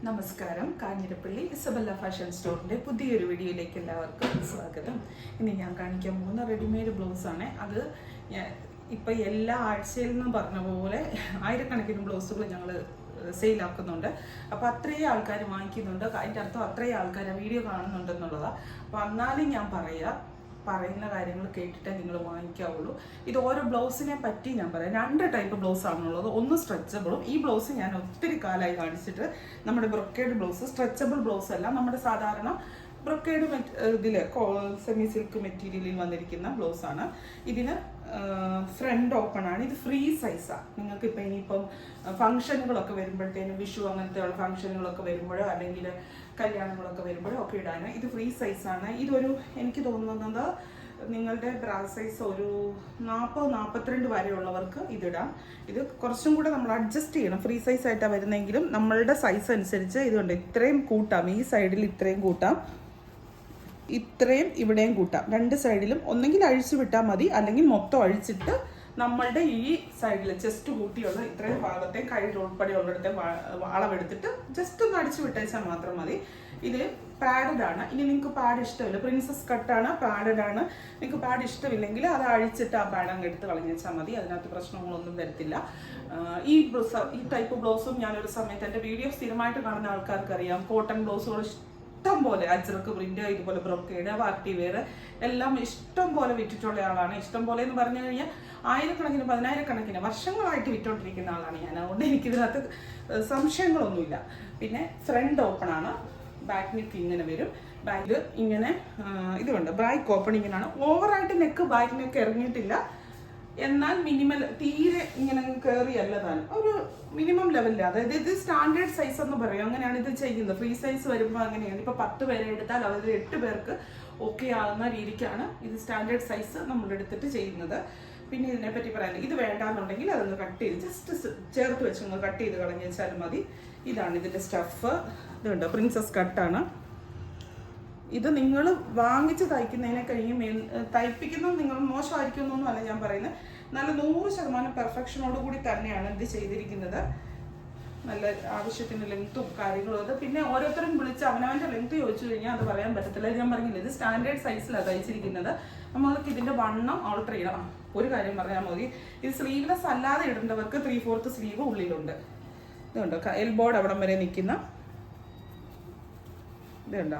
നമസ്കാരം. Kanjirappally Isabella fashion സ്റ്റോറിൻ്റെ പുതിയൊരു വീഡിയോയിലേക്ക് എല്ലാവർക്കും സ്വാഗതം. ഇനി ഞാൻ കാണിക്കാൻ പോകുന്ന റെഡിമെയ്ഡ് ബ്ലൗസാണ്. അത് ഇപ്പം എല്ലാ ആഴ്ചയിൽ നിന്നും പറഞ്ഞ പോലെ ആയിരക്കണക്കിന് ബ്ലൗസുകൾ ഞങ്ങൾ സെയിലാക്കുന്നുണ്ട്. അപ്പോൾ അത്രയും ആൾക്കാർ വാങ്ങിക്കുന്നുണ്ട്. അതിൻ്റെ അർത്ഥം അത്രയും ആൾക്കാർ ആ വീഡിയോ കാണുന്നുണ്ടെന്നുള്ളതാണ്. അപ്പോൾ എന്നാലും ഞാൻ പറയുന്ന കാര്യങ്ങൾ കേട്ടിട്ടേ നിങ്ങൾ വാങ്ങിക്കാവുള്ളൂ. ഇത് ഓരോ ബ്ലൗസിനെ പറ്റി ഞാൻ പറയാം. 2 ടൈപ്പ് ബ്ലൗസ് ആണുള്ളത്. ഒന്ന് സ്ട്രെച്ചബിളും. ഈ ബ്ലൗസ് ഞാൻ ഒത്തിരി കാലമായി കാണിച്ചിട്ട് നമ്മുടെ ബ്രൊക്കേഡ് ബ്ലൗസ്, സ്ട്രെച്ചബിൾ ബ്ലൗസ് അല്ല, നമ്മുടെ സാധാരണ ബ്രൊക്കേഡ് ഇതിൽ സെമി സിൽക്ക് മെറ്റീരിയലിൽ വന്നിരിക്കുന്ന ബ്ലൗസാണ്. ഇതിന് ഫ്രണ്ട് ഓപ്പൺ ആണ്. ഇത് ഫ്രീ സൈസാണ്. നിങ്ങൾക്ക് ഇപ്പം ഇനിയിപ്പം ഫംഗ്ഷനുകളൊക്കെ വരുമ്പോഴത്തേനും, വിഷു അങ്ങനത്തെയുള്ള ഫംഗ്ഷനുകളൊക്കെ വരുമ്പോഴോ അല്ലെങ്കിൽ കല്യാണങ്ങളൊക്കെ വരുമ്പോഴോ ഒക്കെ ഇടാൻ ഇത് ഫ്രീ സൈസാണ്. ഇതൊരു എനിക്ക് തോന്നുന്നത് നിങ്ങളുടെ ബ്രാ സൈസ് ഒരു 40-42 വരെയുള്ളവർക്ക് ഇതിടാം. ഇത് കുറച്ചും കൂടെ നമ്മൾ അഡ്ജസ്റ്റ് ചെയ്യണം. ഫ്രീ സൈസ് ആയിട്ടാണ് വരുന്നെങ്കിലും നമ്മളുടെ സൈസ് അനുസരിച്ച് ഇതുകൊണ്ട് ഇത്രയും കൂട്ടാം. ഈ സൈഡിൽ ഇത്രയും കൂട്ടാം, ഇത്രയും ഇവിടെയും കൂട്ടാം. 2 സൈഡിലും ഒന്നെങ്കിൽ അഴിച്ചു വിട്ടാൽ മതി, അല്ലെങ്കിൽ മൊത്തം അഴിച്ചിട്ട് നമ്മളുടെ ഈ സൈഡിൽ ചെസ്റ്റ് കൂട്ടിയുള്ള ഇത്രയും ഭാഗത്തെ കൈ ഉൾപ്പെടെയുള്ളിടത്തെ അളവെടുത്തിട്ട് ജസ്റ്റ് ഒന്ന് അടിച്ചു വിട്ടേച്ചാൽ മാത്രം മതി. ഇത് പാഡഡ് ആണ്. ഇനി നിങ്ങൾക്ക് പാഡ് ഇഷ്ടമില്ല, പ്രിൻസസ് കട്ടാണ്, പാഡഡ് ആണ്. നിങ്ങൾക്ക് പാഡ് ഇഷ്ടമില്ലെങ്കിൽ അത് അഴിച്ചിട്ട് ആ പാഡ് അങ്ങ് എടുത്ത് കളഞ്ഞേച്ചാൽ മതി. അതിനകത്ത് പ്രശ്നങ്ങളൊന്നും വരത്തില്ല. ഈ ടൈപ്പ് ബ്ലൗസും ഞാനൊരു സമയത്ത് എൻ്റെ വീഡിയോ സ്ഥിരമായിട്ട് കാണുന്ന ആൾക്കാർക്ക് അറിയാം. കോട്ടൺ ബ്ലൗസുകൾ ഇഷ്ടം പോലെ, അജ്രക്ക് പ്രിന്റ്, ഇതുപോലെ ബ്രൊക്കേഡ്, പാർട്ടി വെയർ എല്ലാം ഇഷ്ടം പോലെ വിറ്റിട്ടുള്ള ആളാണ്. ഇഷ്ടം പോലെ എന്ന് പറഞ്ഞു കഴിഞ്ഞാൽ ആയിരക്കണക്കിന് 10,000-കണക്കിന് വർഷങ്ങളായിട്ട് വിറ്റോണ്ടിരിക്കുന്ന ആളാണ് ഞാൻ. അതുകൊണ്ട് എനിക്കിതിനകത്ത് സംശയങ്ങളൊന്നുമില്ല. പിന്നെ ഫ്രണ്ട് ഓപ്പൺ ആണ്. ബാക്ക് നെക്ക് ഇങ്ങനെ വരും. ബാക്ക് ഇങ്ങനെ ഇതുണ്ട്, ബാക്ക് ഓപ്പണിങ്ങിനാണ്. ഓവറായിട്ട് നെക്ക് ബാക്ക് നെക്ക് ഇറങ്ങിയിട്ടില്ല, എന്നാൽ മിനിമൽ തീരെ ഇങ്ങനെ കയറിയല്ല താൻ, ഒരു മിനിമം ലെവലിൽ. അതായത് ഇത് സ്റ്റാൻഡേർഡ് സൈസ് എന്ന് പറയും. അങ്ങനെയാണ് ഇത് ചെയ്യുന്നത്. ഫ്രീ സൈസ് വരുമ്പോൾ അങ്ങനെയാണ്. ഇപ്പോൾ 10 പേരെ എടുത്താൽ അവർ 8 പേർക്ക് ഓക്കെ ആകുന്ന രീതിക്കാണ് ഇത് സ്റ്റാൻഡേർഡ് സൈസ് നമ്മൾ എടുത്തിട്ട് ചെയ്യുന്നത്. പിന്നെ ഇതിനെപ്പറ്റി പറയാനില്ല. ഇത് വേണ്ടാന്നുണ്ടെങ്കിൽ അതൊന്ന് കട്ട് ചെയ്ത് ജസ്റ്റ് ചേർത്ത് വെച്ച് ഒന്ന് കട്ട് ചെയ്ത് കളഞ്ഞു വെച്ചാലും മതി. ഇതാണ് ഇതിൻ്റെ സ്റ്റഫ്. ഇതുണ്ട്, പ്രിൻസസ് കട്ടാണ്. ഇത് നിങ്ങൾ വാങ്ങിച്ച് തയ്ക്കുന്നതിനെ കഴിഞ്ഞും തയ്പ്പിക്കുന്നത് നിങ്ങൾ മോശമായിരിക്കുമെന്നൊന്നും അല്ല ഞാൻ പറയുന്നത്. നല്ല 100% പെർഫെക്ഷനോട് കൂടി തന്നെയാണ് ഇത് ചെയ്തിരിക്കുന്നത്. നല്ല ആവശ്യത്തിന് ലെങ്ത്തും കാര്യങ്ങളും. അത് പിന്നെ ഓരോരുത്തരും വിളിച്ച് അവനവൻ്റെ ലെങ്ത്ത് ചോദിച്ചു കഴിഞ്ഞാൽ അത് പറയാൻ പറ്റത്തില്ല. ഞാൻ പറഞ്ഞില്ല, ഇത് സ്റ്റാൻഡേർഡ് സൈസിലാണ് തയ്ച്ചിരിക്കുന്നത്. നമ്മൾക്ക് ഇതിൻ്റെ വണ്ണം ഓൾട്ടർ ചെയ്യണം. ഒരു കാര്യം പറഞ്ഞാൽ മതി, ഇത് സ്ലീവ്ലെസ് അല്ലാതെ ഇടേണ്ടവർക്ക് 3/4 സ്ലീവ് ഉള്ളിലുണ്ട്. ഇതുണ്ടോ, എൽബോർഡ് അവിടം വരെ നിൽക്കുന്ന ഇതുണ്ടോ,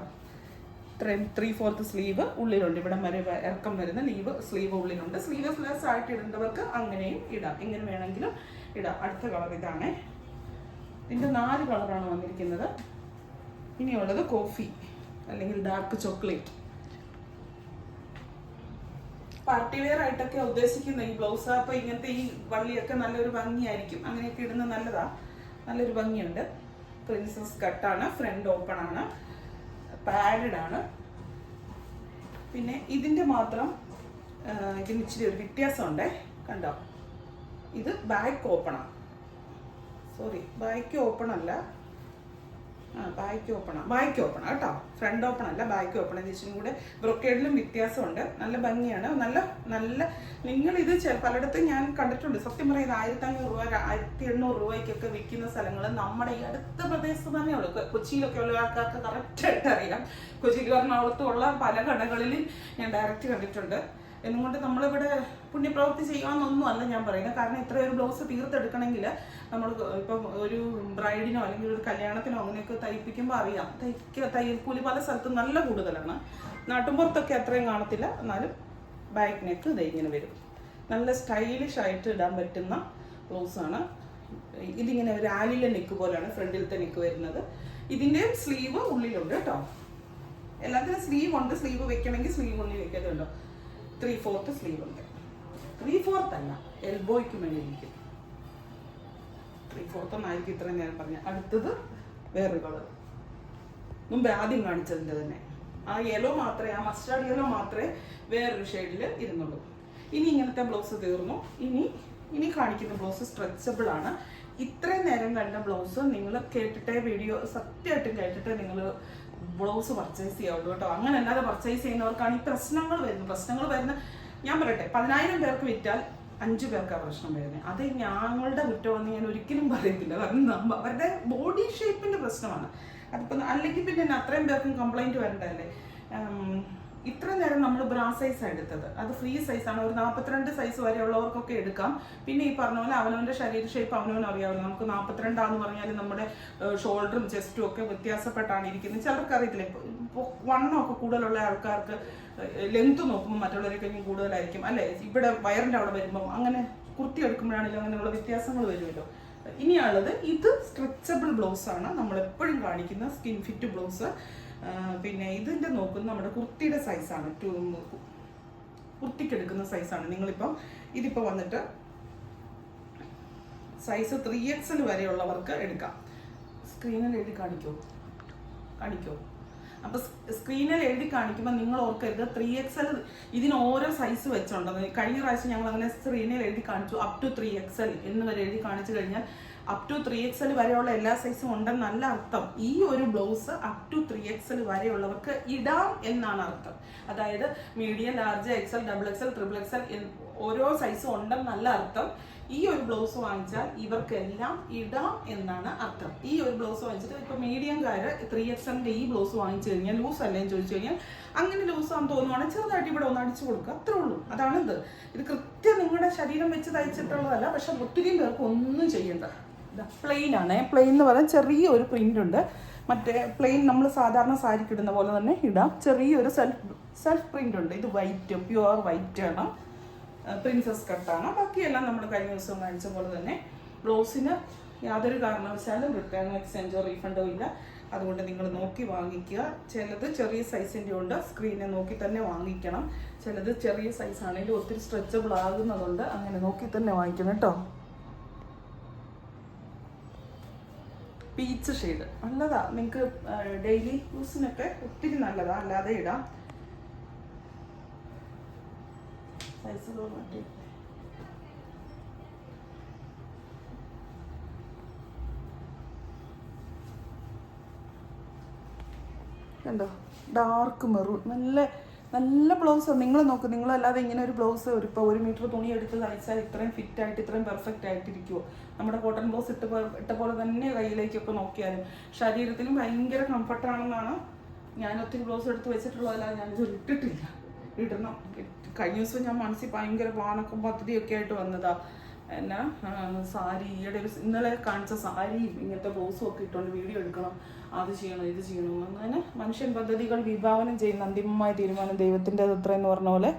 3/4 സ്ലീവ് ഉള്ളിലുണ്ട്. ഇവിടം വരെ ഇറക്കം വരുന്ന സ്ലീവ് ഉള്ളിലുണ്ട്. സ്ലീവ്ലെസ് ആയിട്ട് ഇടേണ്ടവർക്ക് അങ്ങനെയും ഇടാം, എങ്ങനെ വേണമെങ്കിലും ഇടാം. അടുത്ത കളർ ഇതാണ്. ഇതിൻ്റെ 4 കളറാണ് വന്നിരിക്കുന്നത്. ഇനിയുള്ളത് കോഫി അല്ലെങ്കിൽ ഡാർക്ക് ചോക്ലേറ്റ്. പാർട്ടി വെയർ ആയിട്ടൊക്കെ ഉദ്ദേശിക്കുന്ന ഈ ബ്ലൗസ്. അപ്പോൾ ഇങ്ങനത്തെ ഈ വള്ളിയൊക്കെ നല്ലൊരു ഭംഗിയായിരിക്കും. അങ്ങനെയൊക്കെ ഇടുന്നത് നല്ലതാ, നല്ലൊരു ഭംഗിയുണ്ട്. പ്രിൻസസ് കട്ടാണ്, ഫ്രണ്ട് ഓപ്പൺ ആണ്, പാഡഡ് ആണ്. പിന്നെ ഇതിൻ്റെ മാത്രം ഇതിന് ഇച്ചിരി ഒരു വ്യത്യാസമുണ്ടേ, കണ്ടോ. ഇത് ബാക്ക് ഓപ്പണാണ്. സോറി, ബാക്ക് ഓപ്പൺ അല്ല, ബാക്ക് ഓപ്പൺ കേട്ടോ. ഫ്രണ്ട് ഓപ്പൺ അല്ല, ബാക്ക് ഓപ്പൺ. ഇച്ചിരി കൂടെ ബ്രൊക്കേഡിലും വ്യത്യാസമുണ്ട്. നല്ല ഭംഗിയാണ്. നല്ല നിങ്ങളിത് പലയിടത്തും ഞാൻ കണ്ടിട്ടുണ്ട്. സത്യം പറയുന്നത് 1,500 രൂപ 1,800 രൂപയ്ക്കൊക്കെ വിൽക്കുന്ന സ്ഥലങ്ങൾ നമ്മുടെ ഈ അടുത്ത പ്രദേശത്ത് തന്നെയുള്ളൂ. കൊച്ചിയിലൊക്കെ ഉള്ള ആൾക്കാർക്ക് കറക്റ്റായിട്ട് അറിയാം. കൊച്ചിയിൽ എറണാകുളത്തും ഉള്ള പല കടകളിലും ഞാൻ ഡയറക്റ്റ് കണ്ടിട്ടുണ്ട്. എന്നുകൊണ്ട് നമ്മളിവിടെ പുണ്യപ്രവൃത്തി ചെയ്യാമെന്നൊന്നും അല്ല ഞാൻ പറയുന്നത്. കാരണം ഇത്രയൊരു ബ്ലൗസ് തീർത്തെടുക്കണമെങ്കിൽ നമ്മൾ ഇപ്പം ഒരു ബ്രൈഡിനോ അല്ലെങ്കിൽ ഒരു കല്യാണത്തിനോ അങ്ങനെയൊക്കെ തയ്പ്പിക്കുമ്പോൾ അറിയാം, തയ്യൽ കൂലി പല സ്ഥലത്തും നല്ല കൂടുതലാണ്. നാട്ടുമ്പുറത്തൊക്കെ അത്രയും കാണത്തില്ല. എന്നാലും ബാക്ക് നെക്ക് ഇത് ഇങ്ങനെ വരും. നല്ല സ്റ്റൈലിഷ് ആയിട്ട് ഇടാൻ പറ്റുന്ന ബ്ലൗസാണ്. ഇതിങ്ങനെ ഒരു ആലിലെ നെക്ക് പോലെയാണ് ഫ്രണ്ടിലത്തെ നെക്ക് വരുന്നത്. ഇതിൻ്റെ സ്ലീവ് ഉള്ളിലുണ്ട് കേട്ടോ. എല്ലാത്തിനും സ്ലീവ് ഉണ്ട്. സ്ലീവ് വെക്കണമെങ്കിൽ സ്ലീവ് ഉള്ളിൽ വെക്കാതുണ്ടോ. 3/4 സ്ലീവ് ഉണ്ട്. 3/4 അല്ല, എൽബോയ്ക്ക് വേണ്ടിയിരിക്കും. 3/4 ഒന്നായിരിക്കും ഇത്ര ഞാൻ പറഞ്ഞ. അടുത്തത് വേറൊരു കളർ, മുമ്പ് ആദ്യം കാണിച്ചതിൻ്റെ തന്നെ. ആ യെല്ലോ മാത്രമേ, ആ മസ്റ്റാർഡ് യെല്ലോ മാത്രമേ വേറൊരു ഷെയ്ഡിൽ ഇരുന്നുള്ളൂ. ഇനി ഇങ്ങനത്തെ ബ്ലൗസ് തീർന്നു. ഇനി കാണിക്കുന്ന ബ്ലൗസ് സ്ട്രെച്ചബിൾ ആണ്. ഇത്രയും നേരം കണ്ട ബ്ലൗസ് നിങ്ങൾ കേട്ടിട്ടേ, വീഡിയോ സത്യമായിട്ടും കേട്ടിട്ടേ നിങ്ങൾ ബ്ലൗസ് പർച്ചേസ് ചെയ്യാവുള്ളൂ കേട്ടോ. അങ്ങനെ അല്ലാതെ പർച്ചേസ് ചെയ്യുന്നവർക്കാണ് ഈ പ്രശ്നങ്ങൾ വരുന്നത്. ഞാൻ പറയട്ടെ, 10,000 പേർക്ക് വിറ്റാൽ 5 പേർക്കാണ് പ്രശ്നം വരുന്നത്. അത് ഞങ്ങളുടെ കുറ്റമെന്ന് ഞാൻ ഒരിക്കലും പറയത്തില്ല. കാരണം അവരുടെ ബോഡി ഷേപ്പിന്റെ പ്രശ്നമാണ്. അതിപ്പോൾ അല്ലെങ്കിൽ പിന്നെ അത്രയും പേർക്കും കംപ്ലൈന്റ് വരണ്ടല്ലേ. ഇത്ര നേരം നമ്മൾ ബ്രാ സൈസാണ് എടുത്തത്. അത് ഫ്രീ സൈസാണ്. ഒരു 42 സൈസ് വരെയുള്ളവർക്കൊക്കെ എടുക്കാം. പിന്നെ ഈ പറഞ്ഞ പോലെ അവനവൻ്റെ ശരീര ഷേപ്പ് അവനവന് അറിയാമല്ലോ. നമുക്ക് 42 പറഞ്ഞാൽ നമ്മുടെ ഷോൾഡറും ചെസ്റ്റും ഒക്കെ വ്യത്യാസപ്പെട്ടാണ് ഇരിക്കുന്നത്. ചിലർക്ക് അറിയത്തില്ല. വണ്ണമൊക്കെ കൂടുതലുള്ള ആൾക്കാർക്ക് ലെങ്ത് നോക്കുമ്പോൾ മറ്റുള്ളവരെ കഴിഞ്ഞും കൂടുതലായിരിക്കും അല്ലേ. ഇവിടെ വയറിൻ്റെ അവിടെ വരുമ്പം അങ്ങനെ കുർത്തി എടുക്കുമ്പോഴാണെങ്കിലും അങ്ങനെയുള്ള വ്യത്യാസങ്ങൾ വരുമല്ലോ. ഇനിയുള്ളത് ഇത് സ്ട്രെച്ചബിൾ ബ്ലൗസ് ആണ് നമ്മളെപ്പോഴും കാണിക്കുന്ന സ്കിൻ ഫിറ്റ് ബ്ലൗസ്. പിന്നെ ഇതിൻ്റെ നോക്കുന്നത് നമ്മുടെ കുർത്തിയുടെ സൈസാണ്. കുർത്തിക്ക് എടുക്കുന്ന സൈസാണ്. നിങ്ങളിപ്പം ഇതിപ്പോൾ വന്നിട്ട് സൈസ് 3XL വരെയുള്ളവർക്ക് എടുക്കാം. സ്ക്രീനിൽ എഴുതി കാണിക്കോ? അപ്പോൾ സ്ക്രീനിൽ എഴുതി കാണിക്കുമ്പോൾ നിങ്ങൾ ഓർക്കരുത് 3XL ഇതിന് ഓരോ സൈസ് വെച്ചുണ്ടെന്ന്. കഴിഞ്ഞ പ്രാവശ്യം ഞങ്ങൾ അങ്ങനെ സ്ക്രീനിൽ എഴുതി കാണിച്ചു അപ് ടു 3XL എന്ന് വരെ എഴുതി കാണിച്ചു കഴിഞ്ഞാൽ അപ് ടു 3XL വരെയുള്ള എല്ലാ സൈസും ഉണ്ടെന്നല്ല അർത്ഥം. ഈ ഒരു ബ്ലൗസ് അപ് ടു 3XL വരെയുള്ളവർക്ക് ഇടാം എന്നാണ് അർത്ഥം. അതായത് medium, large, XL, XXL, XXL ഓരോ സൈസും ഉണ്ടെന്നല്ല അർത്ഥം. ഈ ഒരു ബ്ലൗസ് വാങ്ങിച്ചാൽ ഇവർക്കെല്ലാം ഇടാം എന്നാണ് അർത്ഥം. ഈ ഒരു ബ്ലൗസ് വാങ്ങിച്ചിട്ട് ഇപ്പോൾ മീഡിയംകാര് 3XLന്റെ ഈ ബ്ലൗസ് വാങ്ങിച്ചു കഴിഞ്ഞാൽ ലൂസ് അല്ലേന്ന് ചോദിച്ചു കഴിഞ്ഞാൽ അങ്ങനെ ലൂസ് ആണെന്ന് തോന്നുവാണെങ്കിൽ ചെറുതായിട്ട് ഇവിടെ ഒന്ന് അടിച്ചു കൊടുക്കുക, അത്രേ ഉള്ളൂ. അതാണ് ഇത് കൃത്യം നിങ്ങളുടെ ശരീരം വെച്ച് തയ്ച്ചിട്ടുള്ളതല്ല. പക്ഷെ ഒത്തിരി പേർക്ക് ഒന്നും ചെയ്യണ്ട. പ്ലെയിൻ ആണ്. പ്ലെയിൻ എന്ന് പറഞ്ഞാൽ ചെറിയൊരു പ്രിന്റ് ഉണ്ട്. മറ്റേ പ്ലെയിൻ നമ്മൾ സാധാരണ സാരിക്ക് ഇടുന്ന പോലെ തന്നെ ഇടാം. ചെറിയൊരു സെൽഫ് പ്രിന്റ് ഉണ്ട്. ഇത് വൈറ്റ്, പ്യുവർ വൈറ്റ് ആണ്. പ്രിൻസസ് കട്ടാണ്. ബാക്കിയെല്ലാം നമ്മൾ കഴിഞ്ഞ ദിവസം കാണിച്ച പോലെ തന്നെ. ബ്ലൗസിന് യാതൊരു കാരണവശാലും റിട്ടേൺ, എക്സ്ചേഞ്ചോ റീഫണ്ടോ ഇല്ല. അതുകൊണ്ട് നിങ്ങൾ നോക്കി വാങ്ങിക്കുക. ചിലത് ചെറിയ സൈസിൻ്റെ ഉണ്ട്, സ്ക്രീനെ നോക്കി തന്നെ വാങ്ങിക്കണം. ചിലത് ചെറിയ സൈസ് ആണെങ്കിലും ഒത്തിരി സ്ട്രെച്ചബിൾ ആകുന്നതുകൊണ്ട് അങ്ങനെ നോക്കി തന്നെ വാങ്ങിക്കണം കേട്ടോ. പീച്ച് ഷെയ്ഡ് നല്ലതാ. നിങ്ങൾക്ക് ഡെയിലി യൂസിനൊക്കെ ഒത്തിരി നല്ലതാ. അല്ലാതെ ഇടാം. സൈസുകൾ മാറ്റി കണ്ടോ, ഡാർക്ക് മെറൂൺ. നല്ല ബ്ലൗസാണ്. നിങ്ങൾ നോക്ക്, നിങ്ങളല്ലാതെ ഇങ്ങനെ ഒരു ബ്ലൗസ് ഇപ്പോൾ 1 മീറ്റർ തുണി എടുത്ത് തയ്ച്ചാൽ ഇത്രയും ഫിറ്റായിട്ട് ഇത്രയും പെർഫെക്റ്റ് ആയിട്ടിരിക്കുമോ? നമ്മുടെ കോട്ടൺ ബ്ലൗസ് ഇട്ട പോലെ തന്നെ കയ്യിലേക്കൊക്കെ നോക്കിയാലും ശരീരത്തിനും ഭയങ്കര കംഫർട്ടാണെന്നാണ്. ഞാൻ ഒത്തിരി ബ്ലൗസ് എടുത്ത് വെച്ചിട്ടുള്ളതല്ല, ഞാനിത് ഇട്ടിട്ടില്ല. ഇടണം. കഴിഞ്ഞ ദിവസം ഞാൻ മനസ്സിൽ ഭയങ്കര പാണക്കം പദ്ധതിയൊക്കെ ആയിട്ട് വന്നതാ. എന്നാ സാരി, ഈയിടെ ഇന്നലെ കാണിച്ച സാരിയും ഇങ്ങനത്തെ ബ്ലൗസും ഒക്കെ ഇട്ടുകൊണ്ട് വീഡിയോ എടുക്കണം, അത് ചെയ്യണം, ഇത് ചെയ്യണം. അങ്ങനെ മനുഷ്യൻ പദ്ധതികൾ വിഭാവനം ചെയ്യുന്ന അന്തിമമായ തീരുമാനം ദൈവത്തിൻ്റെ അത്രയെന്ന് പറഞ്ഞ പോലെ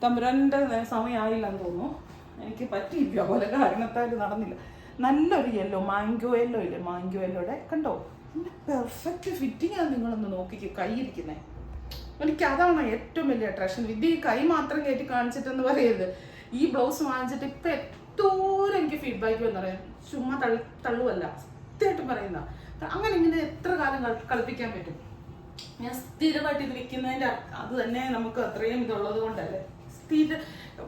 തമ്പുരാൻ്റെ സമയമായില്ലെന്ന് തോന്നുന്നു. എനിക്ക് പറ്റിയില്ല, പല കാരണത്താൽ നടന്നില്ല. നല്ലൊരു യെല്ലോ, മാംഗോ യെല്ലോ ഇല്ലേ, മാംഗോ യെല്ലോയുടെ കണ്ടോ, പെർഫെക്റ്റ് ഫിറ്റിംഗ് ആണ്. നിങ്ങളൊന്ന് നോക്കിക്കോ കൈ ഇരിക്കുന്നത്. എനിക്ക് അതാണ് ഏറ്റവും വലിയ അട്രാക്ഷൻ. ഇത് ഈ കൈ മാത്രം കയറ്റി കാണിച്ചിട്ടെന്ന് പറയരുത്. ഈ ബ്ലൗസ് വാങ്ങിച്ചിട്ട് ഇപ്പം എത്തോരം എനിക്ക് ഫീഡ്ബാക്ക് വന്നറിയാം. ചുമ്മാ തള്ളുവല്ല, സത്യമായിട്ടും പറയുന്ന. അങ്ങനെ ഇങ്ങനെ എത്ര കാലം കളിപ്പിക്കാൻ പറ്റും. ഞാൻ സ്ഥിരമായിട്ട് ഇത് വിൽക്കുന്നതിൻ്റെ അത് തന്നെ നമുക്ക് അത്രയും ഇതുള്ളത് കൊണ്ടല്ലേ.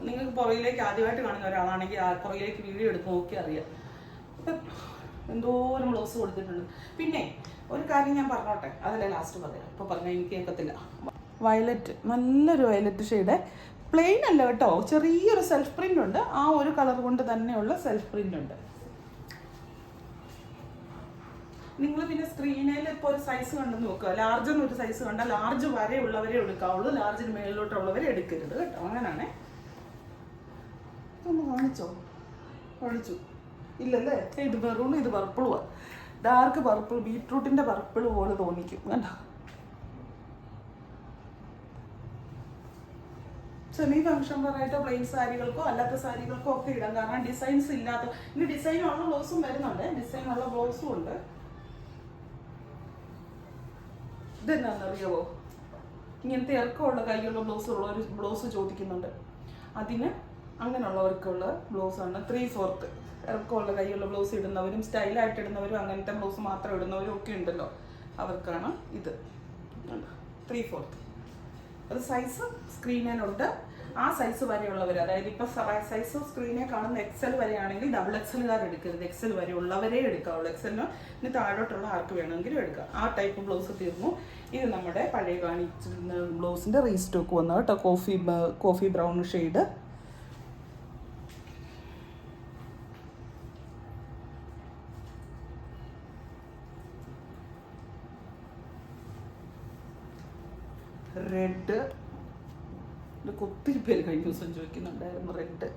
നിങ്ങൾക്ക് പുറകിലേക്ക് ആദ്യമായിട്ട് കാണുന്ന ഒരാളാണെങ്കിൽ പുറകിലേക്ക് വീഡിയോ എടുത്ത് നോക്കി അറിയാം. അപ്പം എന്തോരം ബ്ലൗസ് കൊടുത്തിട്ടുണ്ട്. പിന്നെ ഒരു കാര്യം ഞാൻ പറഞ്ഞോട്ടെ, അതല്ലേ ലാസ്റ്റ് പറയാം. ഇപ്പോൾ പറഞ്ഞാൽ എനിക്ക് കേൾക്കത്തില്ല. വയലറ്റ്, നല്ലൊരു വയലറ്റ് ഷെയ്ഡ്. പ്ലെയിൻ അല്ല കേട്ടോ, ചെറിയൊരു സെൽഫ് പ്രിന്റ് ഉണ്ട്. ആ ഒരു കളർ കൊണ്ട് തന്നെയുള്ള സെൽഫ് പ്രിന്റ് ഉണ്ട്. നിങ്ങൾ പിന്നെ സ്ക്രീനിൽ ഇപ്പോൾ ഒരു സൈസ് കണ്ടെന്ന് നോക്കുക. ലാർജ് എന്നൊരു സൈസ് കണ്ടാൽ ലാർജ് വരെ ഉള്ളവരെ എടുക്കാവുള്ളൂ, ലാർജിന് മേളിലോട്ടുള്ളവരെ എടുക്കരുത് കേട്ടോ. അങ്ങനെയാണേ. ഒന്ന് കാണിച്ചു ഇല്ലല്ലേ. ഇത് മെറൂൺ, ഇത് പർപ്പിളുമാണ്. ഡാർക്ക് പർപ്പിൾ, ബീട്രൂട്ടിൻ്റെ പർപ്പിൾ പോലെ തോന്നിക്കും കണ്ടോ. സെമി ഫംഗ്ഷൻ വെയറായിട്ടോ പ്ലെയിൻ സാരികൾക്കോ അല്ലാത്ത സാരികൾക്കോ ഒക്കെ ഇടാം. കാരണം ഡിസൈൻസ് ഇല്ലാത്ത, ഇനി ഡിസൈനുള്ള ബ്ലൗസും വരുന്നുണ്ട്. ഡിസൈനുള്ള ബ്ലൗസും ഉണ്ട്. ഇതെന്നാണെന്നറിയാവോ, ഇങ്ങനത്തെ ഇറക്കമുള്ള കൈയുള്ള ബ്ലൗസുള്ളൊരു ബ്ലൗസ് ചോദിക്കുന്നുണ്ട്. അതിന് അങ്ങനെയുള്ളവർക്കുള്ള ബ്ലൗസാണ് 3/4. ഇറക്കമുള്ള കൈയുള്ള ബ്ലൗസ് ഇടുന്നവരും സ്റ്റൈലായിട്ട് ഇടുന്നവരും അങ്ങനത്തെ ബ്ലൗസ് മാത്രം ഇടുന്നവരും ഒക്കെ ഉണ്ടല്ലോ, അവർക്കാണ് ഇത് 3/4. അത് സൈസ് സ്ക്രീനിലുണ്ട്. ആ സൈസ് വരെയുള്ളവർ, അതായത് ഇപ്പം സൈസ് സ്ക്രീനെ കാണുന്ന XL വരെയാണെങ്കിൽ XXLകാർ എടുക്കരുത്. XL വരെ ഉള്ളവരെ എടുക്കാവുള്ളൂ. XLന് താഴോട്ടുള്ള ആർക്ക് വേണമെങ്കിലും എടുക്കാം. ആ ടൈപ്പ് ബ്ലൗസ് തീർന്നു. ഇത് നമ്മുടെ പഴയ കാണിച്ചിരുന്ന ബ്ലൗസിൻ്റെ റീസ്റ്റോക്ക് വന്നു കേട്ടോ. Coffee brown shade. റെഡ്. ഇതൊക്കെ ഒത്തിരി പേര് കഴിഞ്ഞ ദിവസം ചോദിക്കുന്നുണ്ടായിരുന്നു റെഡ്.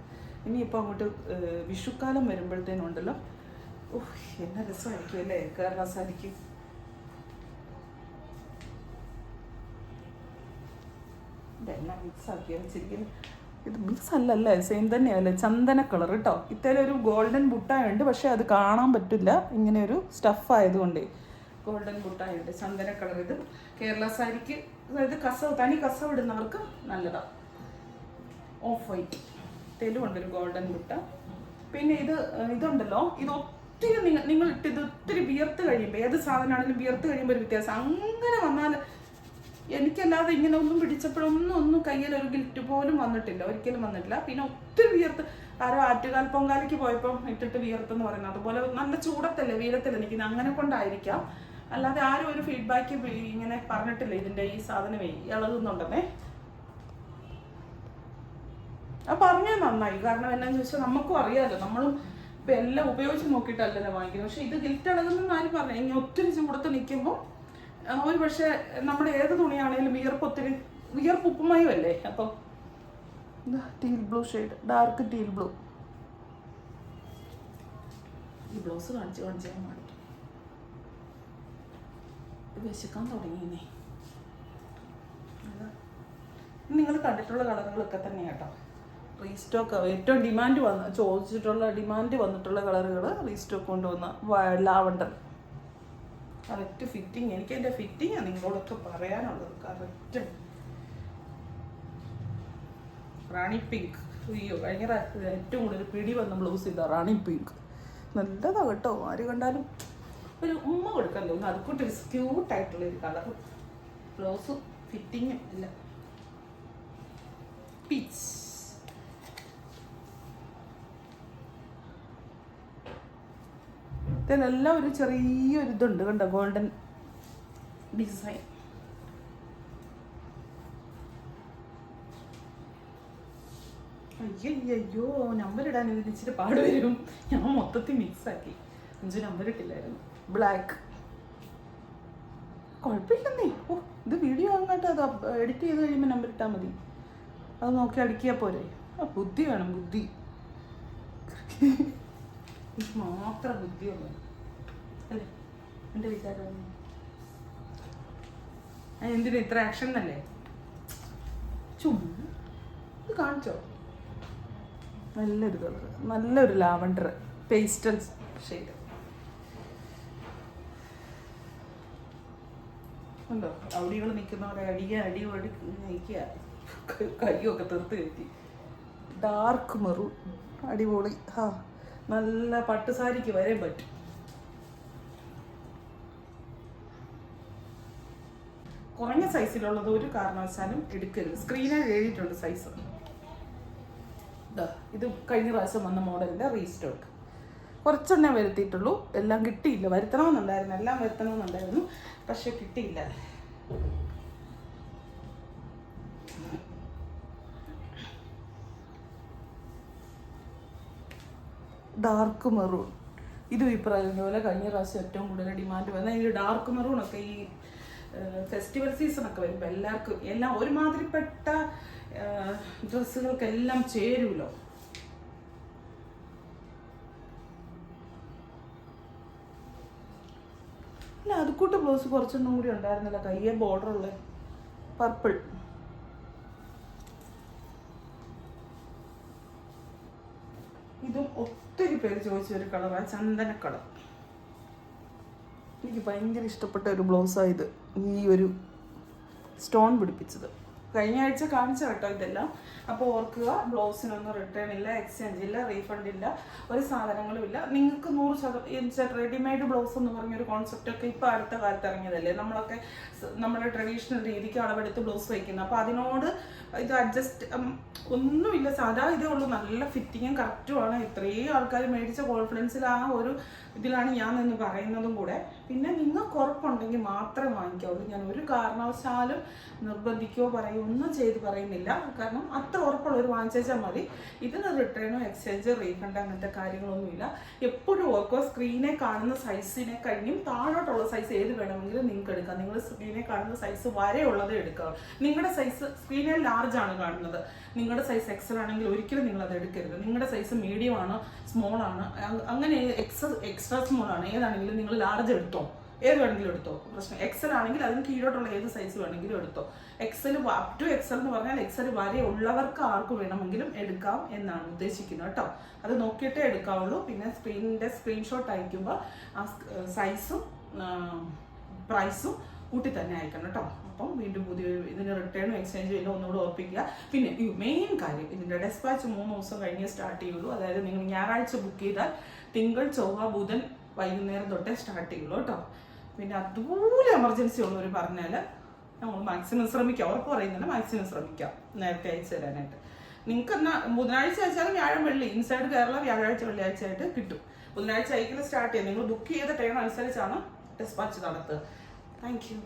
ഇനിയിപ്പോൾ അങ്ങോട്ട് വിഷുക്കാലം വരുമ്പോഴത്തേനുണ്ടല്ലോ, ഓഹ് എന്നാ രസമായിരിക്കും അല്ലേ കേരള സാരിക്ക്. ഇതെല്ലാം മിക്സ് ആക്കി വെച്ചിരിക്കുന്നു. ഇത് മിക്സ് അല്ലല്ലേ, സെയിം തന്നെയല്ലേ, ചന്ദന കളർ കേട്ടോ. ഇത്തരം ഒരു ഗോൾഡൻ ബുട്ടായുണ്ട്, പക്ഷെ അത് കാണാൻ പറ്റില്ല ഇങ്ങനെ ഒരു സ്റ്റഫ് ആയതുകൊണ്ട്. ഗോൾഡൻ ബുട്ടായുണ്ട്, ചന്ദന കളർ. ഇത് കേരള സാരിക്ക്, അതായത് കസവ്, തനി കസവ് ഇടുന്നവർക്ക് നല്ലതാണ്. ഓഫ് വൈറ്റ് തെലുണ്ടൊരു ഗോൾഡൻ ബുട്ട. പിന്നെ ഇതുണ്ടല്ലോ, ഇത് ഒത്തിരി നിങ്ങൾ ഇട്ടിത് ഒത്തിരി വിയർത്ത് കഴിയുമ്പോൾ, ഏത് സാധനമാണെങ്കിലും വിയർത്ത് കഴിയുമ്പോൾ ഒരു വ്യത്യാസം. അങ്ങനെ വന്നാൽ എനിക്കല്ലാതെ ഇങ്ങനെ ഒന്നും പിടിച്ചപ്പോഴൊന്നും കയ്യിൽ ഒരു ഗിൽറ്റ് പോലും വന്നിട്ടില്ല, ഒരിക്കലും വന്നിട്ടില്ല. പിന്നെ ഒത്തിരി വിയർത്ത്, ആരോ ആറ്റുകാൽ പൊങ്കാലയ്ക്ക് പോയപ്പോൾ ഇട്ടിട്ട് വിയർത്തെന്ന് പറയുന്നത്, അതുപോലെ നല്ല ചൂടത്തല്ലേ വീരത്തല്ലേ നിൽക്കുന്നത്, അങ്ങനെ കൊണ്ടായിരിക്കാം. അല്ലാതെ ആരും ഒരു ഫീഡ്ബാക്ക് ഇങ്ങനെ പറഞ്ഞിട്ടില്ല ഇതിൻ്റെ ഈ സാധനമേ ഇളകുന്നുണ്ടെന്നേ. അത് പറഞ്ഞാൽ നന്നായി. കാരണം എന്നാന്ന് ചോദിച്ചാൽ നമുക്കും അറിയാമല്ലോ, നമ്മളും ഇപ്പം എല്ലാം ഉപയോഗിച്ച് നോക്കിയിട്ടല്ലല്ലോ വാങ്ങിക്കുന്നത്. പക്ഷെ ഇത് ഗിൽറ്റ് ഇളകുന്നെന്ന് ആരും പറഞ്ഞു. ഇനി ഒത്തിരി ചൂടത്ത് നിൽക്കുമ്പോൾ ഒരു പക്ഷേ നമ്മുടെ ഏത് തുണിയാണെങ്കിലും വിയർപ്പ് ഉപ്പുമയം അല്ലേ. അപ്പം teal blue shade, dark teal blue. ഈ ബ്ലൗസ് കാണിച്ചാൽ കാണിക്കും. വിശക്കാൻ തുടങ്ങിയേ. നിങ്ങൾ കണ്ടിട്ടുള്ള കളറുകളൊക്കെ തന്നെ കേട്ടോ. റീസ്റ്റോക്ക് ഏറ്റവും ഡിമാൻഡ് വന്നിട്ടുള്ള കളറുകൾ റീസ്റ്റോക്ക് കൊണ്ടുവന്ന ലാവണ്ടർ. Correct fitting. എനിക്ക് എൻ്റെ ഫിറ്റിങ്ങാണ് നിങ്ങളോടൊക്കെ പറയാനുള്ളത്. കറക്റ്റ് റാണി പിങ്ക്. അയ്യോ കഴിഞ്ഞ ഏറ്റവും കൂടുതൽ പിടി വന്ന ബ്ലൗസ് ഇതാ, റാണി പിങ്ക്. നല്ലതാണ് കേട്ടോ, ആര് കണ്ടാലും ഒരു ഉമ്മ കൊടുക്കല്ലോ. ഒന്ന് അതുകൊണ്ടൊരു ക്യൂട്ടായിട്ടുള്ളൊരു കളർ. ബ്ലൗസും ഫിറ്റിങ്ങും ഇല്ല. പീച്ച്. ഇതിലെല്ലാം ഒരു ചെറിയൊരു ഇതുണ്ട് കണ്ടോ, ഗോൾഡൻ ഡിസൈൻ. അയ്യോ നമ്പർ ഇടാൻ ഇതിന് ഇച്ചിരി പാട് വരും. ഞാൻ മൊത്തത്തിൽ മിക്സാക്കി. 5 നമ്പർ ഇട്ടില്ലായിരുന്നു. ബ്ലാക്ക് കുഴപ്പമില്ലെന്നേ. ഓ ഇത് വീഡിയോ അങ്ങോട്ട് അത് എഡിറ്റ് ചെയ്ത് കഴിയുമ്പോൾ നമ്പർ ഇട്ടാൽ മതി. അത് നോക്കി അടിക്കിയാൽ പോരെ. ബുദ്ധി വേണം, ബുദ്ധി മാത്രം ബുദ്ധിയുള്ളൂ അല്ലേ എൻ്റെ വിചാരം. എന്തിനും ഇത്ര ആക്ഷൻ എന്നല്ലേ. ചുമ്മാ ഇത് കാണിച്ചോ. നല്ലൊരു കളർ, നല്ലൊരു ലാവണ്ടർ പേസ്റ്റൽ ഷെയ്ഡ് ഉണ്ടോ. ഔടികൾ നിൽക്കുന്നവരെ അടി നയിക്കുക, കൈയൊക്കെ തീർത്ത് കയറ്റി. ഡാർക്ക് മെറൂൺ അടിപൊളി. നല്ല പട്ടുസാരിക്ക് വരെ പറ്റും. കുറഞ്ഞ സൈസിലുള്ളത് ഒരു കാരണവശാലും എടുക്കരുത്. സ്ക്രീനിൽ എഴുതിയിട്ടുണ്ട് സൈസ്. ഇത് കഴിഞ്ഞ പ്രാവശ്യം വന്ന മോഡലിൻ്റെ റീസ്റ്റോക്ക്. കുറച്ചെണ്ണേ വരുത്തിയിട്ടുള്ളൂ, എല്ലാം കിട്ടിയില്ല. വരുത്തണമെന്നുണ്ടായിരുന്നു, എല്ലാം വരുത്തണമെന്നുണ്ടായിരുന്നു, പക്ഷെ കിട്ടിയില്ല. Dark maroon. ഇതും ഈ പറയുന്ന പോലെ കഴിഞ്ഞ പ്രാവശ്യം ഏറ്റവും കൂടുതൽ ഡിമാൻഡ് വന്ന ഈ ഡാർക്ക് മെറൂണൊക്കെ ഈ ഫെസ്റ്റിവൽ സീസണൊക്കെ വരുമ്പോൾ എല്ലാം ഒരുമാതിരിപ്പെട്ട ഡ്രസ്സുകൾക്കെല്ലാം ചേരുമല്ലോ. അല്ല അതുകൂട്ട് ബ്ലൗസ് കുറച്ചൊന്നും കൂടി ഉണ്ടായിരുന്നില്ല, കയ്യെ ബോർഡറുള്ള പർപ്പിൾ. ഇതും ഒത്തിരി പേര് ചോദിച്ച ഒരു കളറാണ്, ചന്ദന കളർ. എനിക്ക് ഭയങ്കര ഇഷ്ടപ്പെട്ട ഒരു ബ്ലൗസാണ് ഇത്. ഈ ഒരു സ്റ്റോൺ പിടിപ്പിച്ചത് കഴിഞ്ഞ ആഴ്ച കാണിച്ച കേട്ടോ ഇതെല്ലാം. അപ്പോൾ ഓർക്കുക, ബ്ലൗസിനൊന്നും റിട്ടേൺ ഇല്ല, എക്സ്ചേഞ്ച് ഇല്ല, റീഫണ്ട് ഇല്ല, ഒരു സാധനങ്ങളും ഇല്ല. നിങ്ങൾക്ക് 100% റെഡിമെയ്ഡ് ബ്ലൗസ് എന്ന് പറഞ്ഞൊരു കോൺസെപ്റ്റൊക്കെ ഇപ്പോൾ അടുത്ത കാലത്ത് ഇറങ്ങിയതല്ലേ. നമ്മളൊക്കെ നമ്മുടെ ട്രഡീഷണൽ രീതിക്ക് അളവെടുത്ത് ബ്ലൗസ് വയ്ക്കുന്നത്. അപ്പോൾ അതിനോട് ഇത് അഡ്ജസ്റ്റ് ഒന്നുമില്ല, സാധാ ഇതേ ഉള്ളൂ. നല്ല ഫിറ്റിങ്ങും കറക്റ്റുമാണ്. ഇത്രയും ആൾക്കാർ മേടിച്ച കോൺഫിഡൻസിൽ ആ ഒരു ഇതിലാണ് ഞാൻ നിന്ന് പറയുന്നതും കൂടെ. പിന്നെ നിങ്ങൾക്ക് ഉറപ്പുണ്ടെങ്കിൽ മാത്രമേ വാങ്ങിക്കാവുള്ളൂ. ഞാൻ ഒരു കാരണവശാലും നിർബന്ധിക്കുകയോ പറയുകയോ ഒന്നും ചെയ്ത് പറയുന്നില്ല, കാരണം അത്ര ഉറപ്പുള്ളവർ വാങ്ങിച്ചാൽ മതി. ഇതിന് റിട്ടേണോ എക്സ്ചേഞ്ച് റീഫണ്ട് അങ്ങനത്തെ കാര്യങ്ങളൊന്നുമില്ല. എപ്പോഴും ഓർക്കുക, സ്ക്രീനെ കാണുന്ന സൈസിനെ കഴിഞ്ഞും താഴോട്ടുള്ള സൈസ് ഏത് വേണമെങ്കിലും നിങ്ങൾക്ക് എടുക്കാം. നിങ്ങൾ സ്ക്രീനെ കാണുന്ന സൈസ് വരെയുള്ളത് എടുക്കാം. നിങ്ങളുടെ സൈസ് സ്ക്രീനിൽ ലാർജ് ആണ് കാണുന്നത്, നിങ്ങളുടെ സൈസ് എക്സൽ ആണെങ്കിൽ ഒരിക്കലും നിങ്ങൾ അത് എടുക്കരുത്. നിങ്ങളുടെ സൈസ് മീഡിയം ആണ്, സ്മോൾ ആണ്, അങ്ങനെ എക്സ്ട്രാ സ്മോൾ ആണ്, ഏതാണെങ്കിലും നിങ്ങൾ ലാർജ് എടുത്തോ, ഏത് വേണമെങ്കിലും എടുത്തോ, പ്രശ്നം. എക്സൽ ആണെങ്കിൽ അതിന് കീഴോട്ടുള്ള ഏത് സൈസ് വേണമെങ്കിലും എടുത്തോ. എക്സൽ അപ് ടു എക്സൽ എന്ന് പറഞ്ഞാൽ എക്സൽ വരെ ഉള്ളവർക്ക് ആർക്ക് വേണമെങ്കിലും എടുക്കാം എന്നാണ് ഉദ്ദേശിക്കുന്നത് കേട്ടോ. അത് നോക്കിയിട്ടേ എടുക്കാവുള്ളൂ. പിന്നെ സ്ക്രീൻഷോട്ട് അയക്കുമ്പോൾ ആ സൈസും പ്രൈസും കൂട്ടി തന്നെ അയക്കണം കേട്ടോ. അപ്പം വീണ്ടും ഇതിന് റിട്ടേണും എക്സ്ചേഞ്ചും എല്ലാം ഒന്നുകൂടെ ഓർപ്പിക്കുക. പിന്നെ ഈ മെയിൻ കാര്യം, ഇതിൻ്റെ ഡെസ്പാച്ച് 3 ദിവസം കഴിഞ്ഞേ സ്റ്റാർട്ട് ചെയ്യുള്ളൂ. അതായത് നിങ്ങൾ ഞായറാഴ്ച ബുക്ക് ചെയ്താൽ തിങ്കൾ, ചൊവ്വ, ബുധൻ വൈകുന്നേരം തൊട്ടേ സ്റ്റാർട്ട് ചെയ്യുള്ളൂ കേട്ടോ. പിന്നെ അതുപോലെ എമർജൻസി ഉള്ളവർ പറഞ്ഞാൽ നമ്മൾ മാക്സിമം ശ്രമിക്കാം, ഉറപ്പ് പറയുന്നില്ല, മാക്സിമം ശ്രമിക്കാം നേരത്തെ അയച്ചു തരാനായിട്ട്. നിങ്ങൾക്ക് എന്നാൽ ബുധനാഴ്ച അയച്ചാലും വ്യാഴം വെള്ളി ഇൻസൈഡ് കേരള വ്യാഴാഴ്ച വെള്ളിയാഴ്ച ആയിട്ട് കിട്ടും. ബുധനാഴ്ച അയക്കൽ സ്റ്റാർട്ട് ചെയ്യാം. നിങ്ങൾ ബുക്ക് ചെയ്ത ടൈം അനുസരിച്ചാണ് ഡെസ്പാച്ച് നടത്തുക. Thank you.